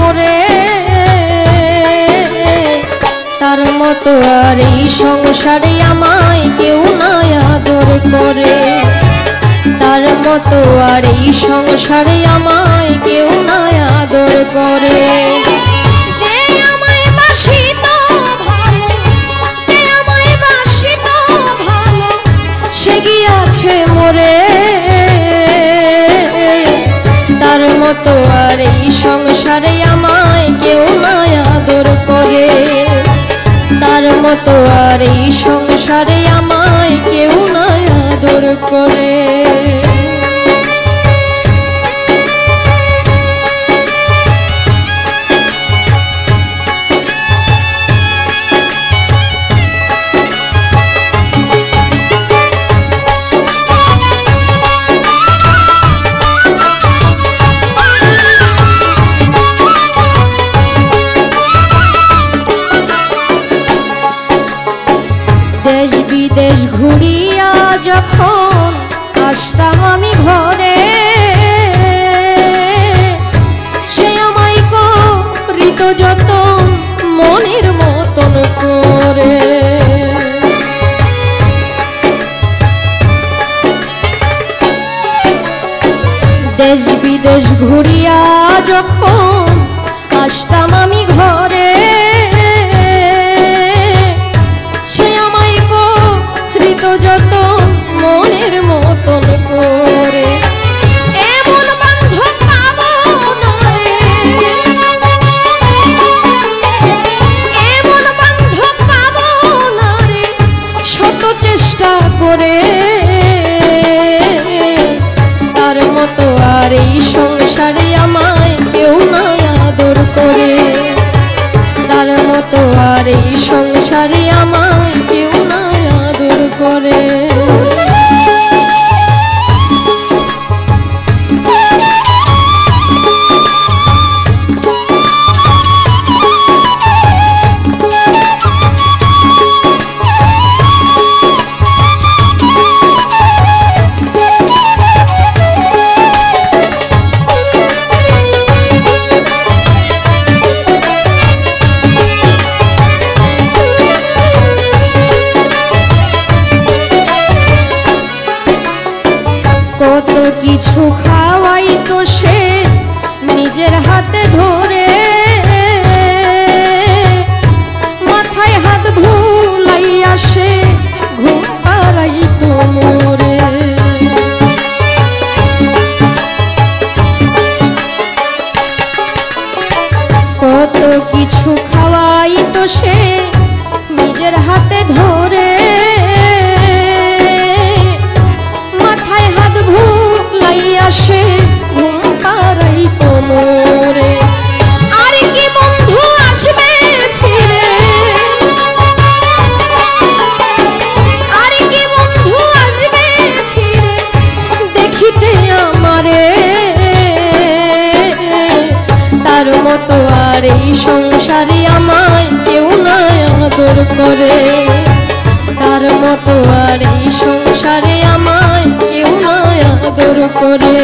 মোরে তার মতো আর এই সংসারে আমায় কেউ না আদর করে তার মতো আর এই সংসারে আমায় কেউ না আদর করে যে আমায় বাসিত ভালো যে আমায় বাসিত ভালো সে গিয়াছে মোরে তার মতো আর এই সংসারে আমায় কেউ না আদর করে তার মতো আর এই সংসারে আমায় কেউ না আদর করে দেশ বিদেশ ঘুরিয়া যখন আসতাম আমি ঘরে সে আমায় করিত যতন মনের মতন করে দেশ বিদেশ ঘুরিয়া যখন আসতাম আমি ঘরে যত মনের মতন করে এমন বান্ধব পাবো না রে এমন বান্ধব পাবো না রে শত চেষ্টা করে তার মতো আর এই সংসারে আমায় কেউ না আদর করে তার মতো আর এই সংসারে আমায় কেউ না আদর করে কত কিছু খাওয়াই তো সে নিজের হাতে ধরে মাথায় হাত ভুলাইয়া সে ঘুম পাড়াই তো মোরে কত কিছু খাওয়াই তো সে নিজের হাতে ধরে মাথায় হাত ভুলাইয়া সে ঘুম পাড়াই তো মোরে আর কি বন্ধু আসবে ফিরে আর কি বন্ধু আসবে ফিরে দেখিতে আমারে তার মতো আর এই সংসারে আমায় কেউ না আদর করে তার মতো আর এই সংসারে আমায় কেউ না আদর করে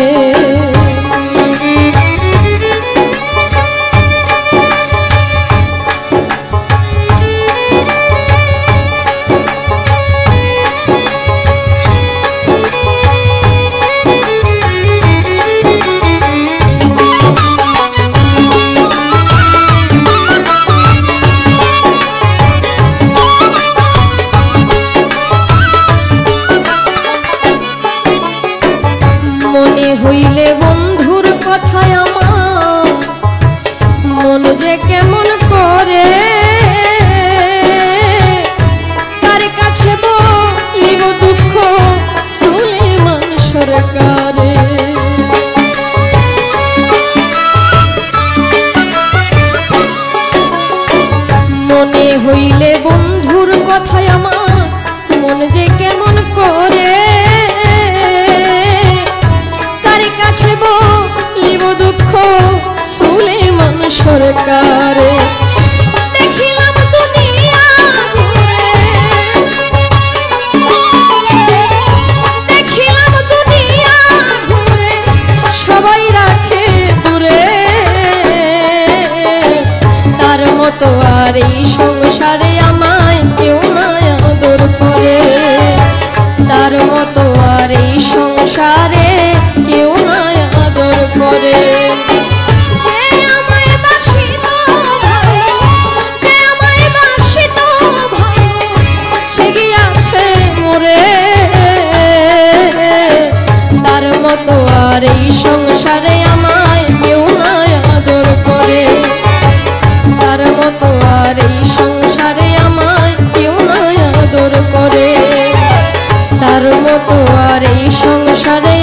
মনে হইলে বন্ধুর কথায় আমার মন যে কেমন করে তার কাছে বলিব দুঃখ সুলেমান সরকারে মনে হইলে বন্ধুর কথায় আমার মন যে কেমন করে কাছে বলিব দুঃখ সুলেমান সরকারে দেখিলাম দুনিয়া ঘুরে দেখিলাম দুনিয়া ঘুরে সবাই রাখে দূরে করে। যে আমায় বাসিত ভালো, যে আমায় বাসিত ভালো, সে গিয়াছে মরে। তার মতো আর এই সংসারে আমায় কেউ নাই আদর করে। তার মতো আর এই সংসারে আমায় কেউ নাই আদর করে। তার মতো আর এই সংসারে